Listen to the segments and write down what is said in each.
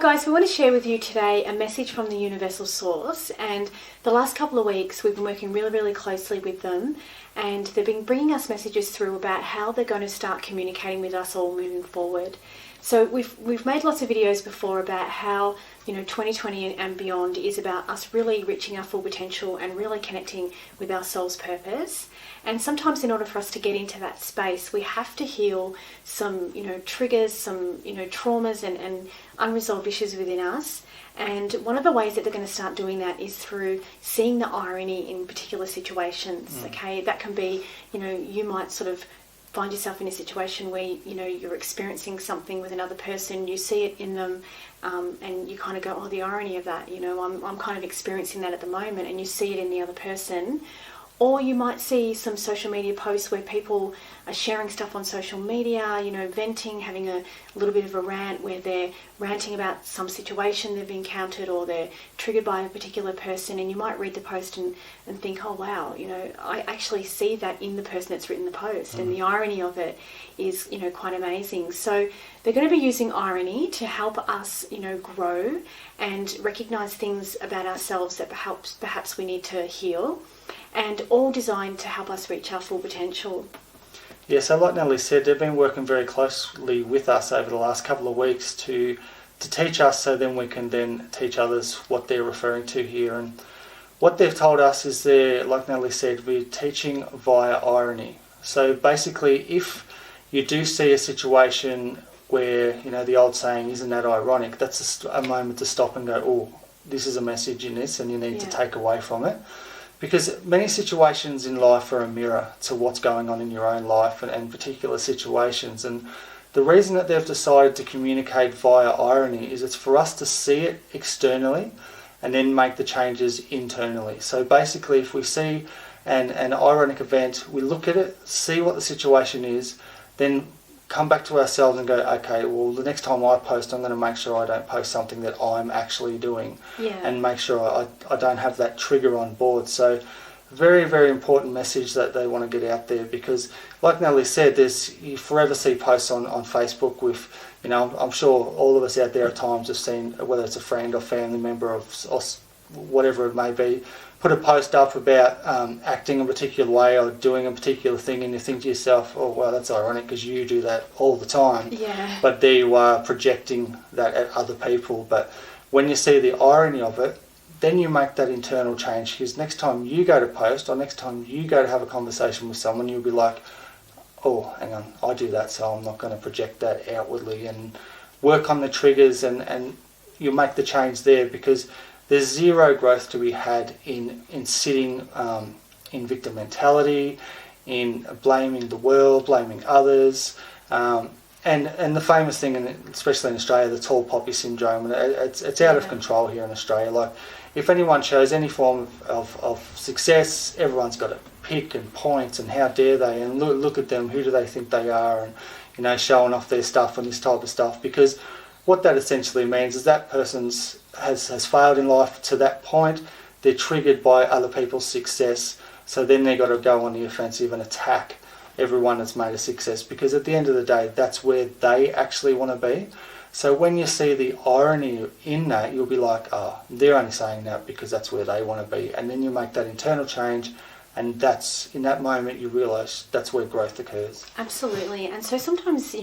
Guys, we want to share with you today a message from the Universal Source, and the last couple of weeks we've been working really closely with them, and they've been bringing us messages through about how they're going to start communicating with us all moving forward. So we've made lots of videos before about how 2020 and beyond is about us really reaching our full potential and really connecting with our soul's purpose. And sometimes in order for us to get into that space, we have to heal some triggers, some traumas and unresolved issues within us. And one of the ways that they're going to start doing that is through seeing the irony in particular situations. Okay, that can be you might sort of find yourself in a situation where you're experiencing something with another person, you see it in them, and you kind of go, oh, the irony of that, I'm kind of experiencing that at the moment, and you see it in the other person. Or you might see some social media posts where people are sharing stuff on social media, venting, having a little bit of a rant where they're ranting about some situation they've encountered, or they're triggered by a particular person, and you might read the post and think, oh wow, I actually see that in the person that's written the post, and the irony of it is quite amazing. So they're going to be using irony to help us grow and recognize things about ourselves that perhaps we need to heal, and all designed to help us reach our full potential. Yeah, so like Natalie said, they've been working very closely with us over the last couple of weeks to teach us, so then we can then teach others what they're referring to here. And what they've told us is they're, like Natalie said, we're teaching via irony. So basically, if you do see a situation where, the old saying, isn't that ironic, that's a moment to stop and go, oh, this is a message in this and you need to take away from it. Because many situations in life are a mirror to what's going on in your own life and particular situations. And the reason that they've decided to communicate via irony is it's for us to see it externally and then make the changes internally. So basically, if we see an ironic event, we look at it, see what the situation is, then come back to ourselves and go, okay, well, the next time I post, I'm going to make sure I don't post something that I'm actually doing, and make sure I don't have that trigger on board. So very important message that they want to get out there, because like Natalie said, you forever see posts on Facebook with, I'm sure all of us out there at times have seen, whether it's a friend or family member or whatever it may be, put a post up about acting a particular way or doing a particular thing, and you think to yourself, oh well, that's ironic because you do that all the time. But there you are projecting that at other people. But when you see the irony of it, then you make that internal change, because next time you go to post or next time you go to have a conversation with someone, you'll be like, oh, hang on, I do that, so I'm not going to project that outwardly, and work on the triggers, and you'll make the change there, because there's zero growth to be had in sitting in victim mentality, in blaming the world, blaming others, and the famous thing, especially in Australia, the tall poppy syndrome. It's out of control here in Australia. Like, if anyone shows any form of success, everyone's got to pick and point, and how dare they, and look at them, who do they think they are, and showing off their stuff and this type of stuff. Because what that essentially means is that person's has failed in life to that point. They're triggered by other people's success, so then they've got to go on the offensive and attack everyone that's made a success, because at the end of the day, that's where they actually want to be. So when you see the irony in that, you'll be like, oh, they're only saying that because that's where they want to be. And then you make that internal change, and that's in that moment you realise that's where growth occurs. Absolutely. And so sometimes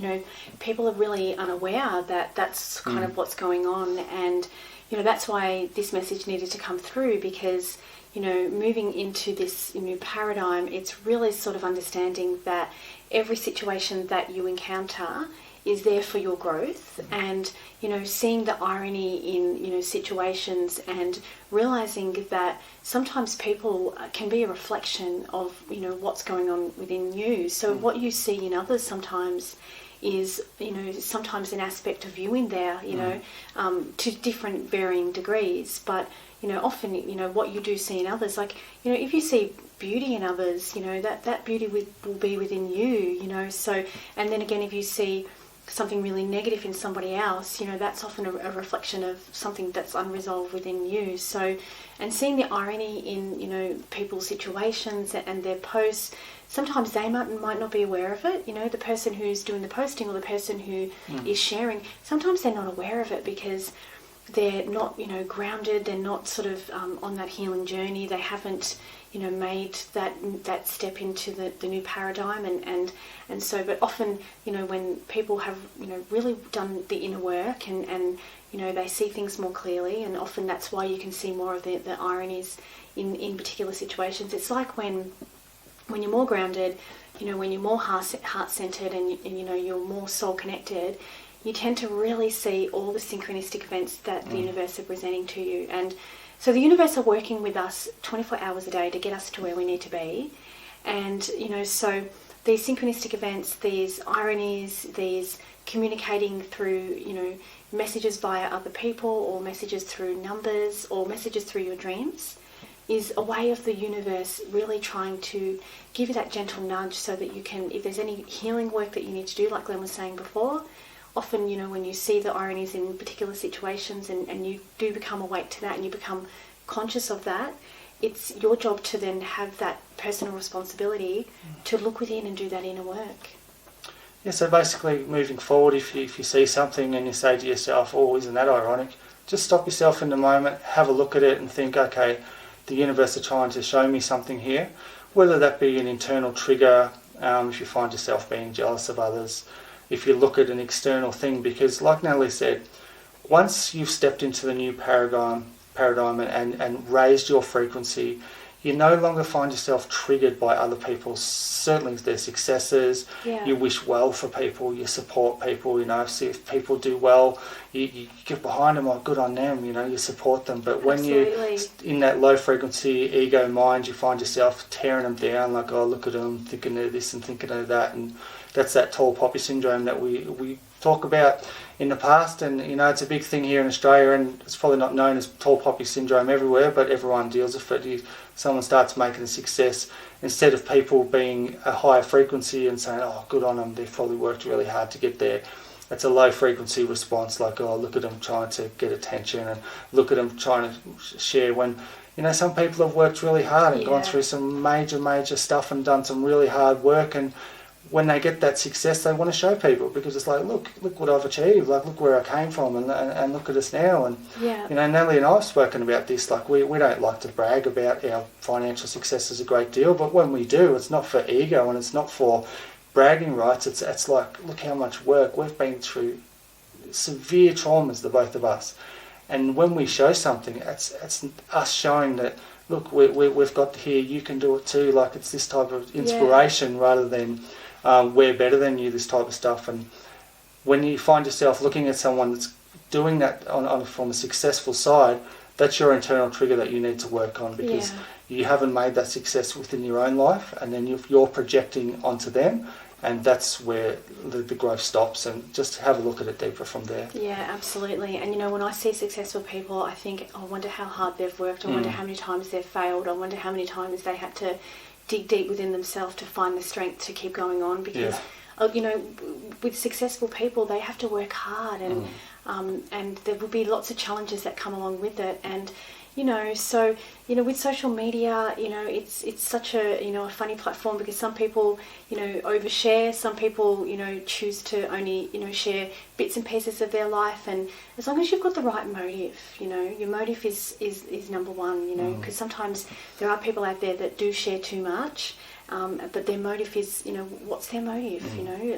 people are really unaware that that's kind of what's going on, and that's why this message needed to come through, because moving into this new paradigm, it's really sort of understanding that every situation that you encounter is there for your growth, and seeing the irony in situations, and realizing that sometimes people can be a reflection of what's going on within you. So what you see in others sometimes is sometimes an aspect of you in there, to different varying degrees, but often what you do see in others, like if you see beauty in others, that beauty will be within you, so. And then again, if you see something really negative in somebody else, that's often a reflection of something that's unresolved within you. So, and seeing the irony in, people's situations and their posts, sometimes they might not be aware of it. The person who's doing the posting or the person who is sharing, sometimes they're not aware of it because they're not, grounded. They're not sort of on that healing journey. They haven't, made that step into the new paradigm. And so, but often, when people have, really done the inner work and they see things more clearly, and often that's why you can see more of the ironies in particular situations. It's like when you're more grounded, when you're more heart-centered and you're more soul-connected, you tend to really see all the synchronistic events that the universe are presenting to you. And so the universe are working with us 24 hours a day to get us to where we need to be. And, so these synchronistic events, these ironies, these communicating through, messages via other people or messages through numbers or messages through your dreams, is a way of the universe really trying to give you that gentle nudge so that you can, if there's any healing work that you need to do, like Glenn was saying before, often, when you see the ironies in particular situations and you do become awake to that and you become conscious of that, it's your job to then have that personal responsibility to look within and do that inner work. Yeah, so basically moving forward, if you see something and you say to yourself, oh, isn't that ironic? Just stop yourself in the moment, have a look at it and think, okay, the universe are trying to show me something here, whether that be an internal trigger, if you find yourself being jealous of others, if you look at an external thing, because like Natalie said, once you've stepped into the new paradigm and raised your frequency, you no longer find yourself triggered by other people's, certainly their successes. Yeah. You wish well for people, you support people, see if people do well, you get behind them, good on them, you support them. But when Absolutely. you're in that low frequency ego mind, you find yourself tearing them down, like, oh, look at them, thinking of this and thinking of that. And that's that tall poppy syndrome that we talk about in the past. And, it's a big thing here in Australia, and it's probably not known as tall poppy syndrome everywhere, but everyone deals with it. Someone starts making a success, instead of people being a higher frequency and saying, oh, good on them, they've probably worked really hard to get there. It's a low frequency response, like, oh, look at them trying to get attention and look at them trying to share, when, some people have worked really hard and gone through some major stuff and done some really hard work, and when they get that success, they want to show people, because it's like, look what I've achieved, like, look where I came from, and look at us now. And Natalie and I have spoken about this, like, we don't like to brag about our financial successes a great deal, but when we do, it's not for ego and it's not for bragging rights. It's like, look how much work we've been through, severe traumas, the both of us, and when we show something, it's us showing that, look, we've got here, you can do it too. Like, it's this type of inspiration rather than we're better than you, this type of stuff. And when you find yourself looking at someone that's doing that from a successful side, that's your internal trigger that you need to work on, because you haven't made that success within your own life, and then you're projecting onto them, and that's where the growth stops. And just have a look at it deeper from there. Yeah, absolutely. And when I see successful people, I think, I wonder how hard they've worked. I wonder how many times they've failed. I wonder how many times they had to dig deep within themselves to find the strength to keep going on, because with successful people, they have to work hard, and there will be lots of challenges that come along with it. And so with social media, it's such a funny platform, because some people overshare, some people choose to only share bits and pieces of their life. And as long as you've got the right motive, your motive is number one, because sometimes there are people out there that do share too much, but their motive is, what's their motive?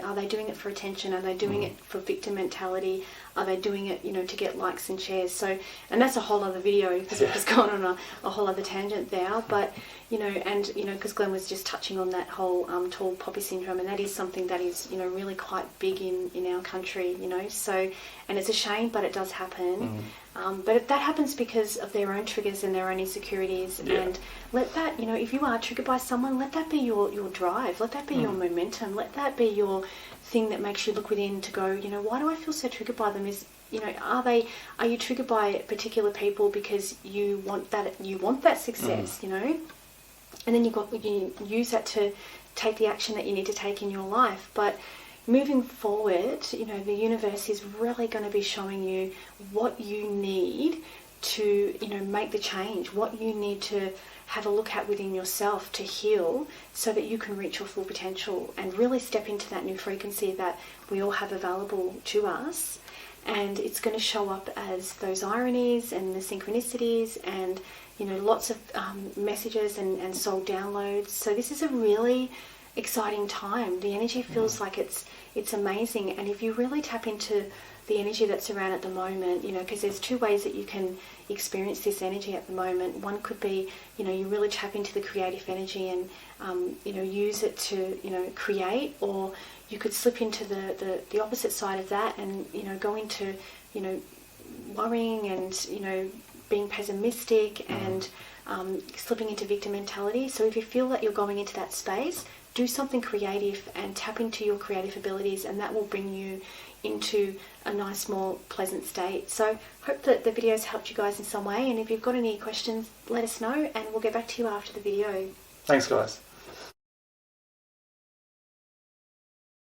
Are they doing it for attention? Are they doing it for victim mentality? Are they doing it, to get likes and shares? So, and that's a whole other video, because it has gone on a whole other tangent there. But, because Glenn was just touching on that whole tall poppy syndrome, and that is something that is, really quite big in our country, So, and it's a shame, but it does happen. But that happens because of their own triggers and their own insecurities. And let that, if you are triggered by someone, let that be your drive. Let that be your momentum. Let that be your thing that makes you look within to go, why do I feel so triggered by them? Are you triggered by particular people because you want that success, and then you use that to take the action that you need to take in your life. But moving forward, you know, the universe is really going to be showing you what you need to, you know, make the change, what you need to have a look at within yourself to heal so that you can reach your full potential and really step into that new frequency that we all have available to us. And it's going to show up as those ironies and the synchronicities and, you know, lots of messages and soul downloads. So this is a really exciting time. The energy feels like it's amazing. And if you really tap into the energy that's around at the moment, you know, because there's two ways that you can experience this energy at the moment. One could be, you know, you really tap into the creative energy and, you know, use it to, you know, create, or you could slip into the opposite side of that and, you know, go into, you know, worrying and, you know, being pessimistic and slipping into victim mentality. So if you feel that you're going into that space, do something creative and tap into your creative abilities, and that will bring you into a nice, more pleasant state. So hope that the video's helped you guys in some way, and if you've got any questions, let us know and we'll get back to you after the video. Thanks, guys.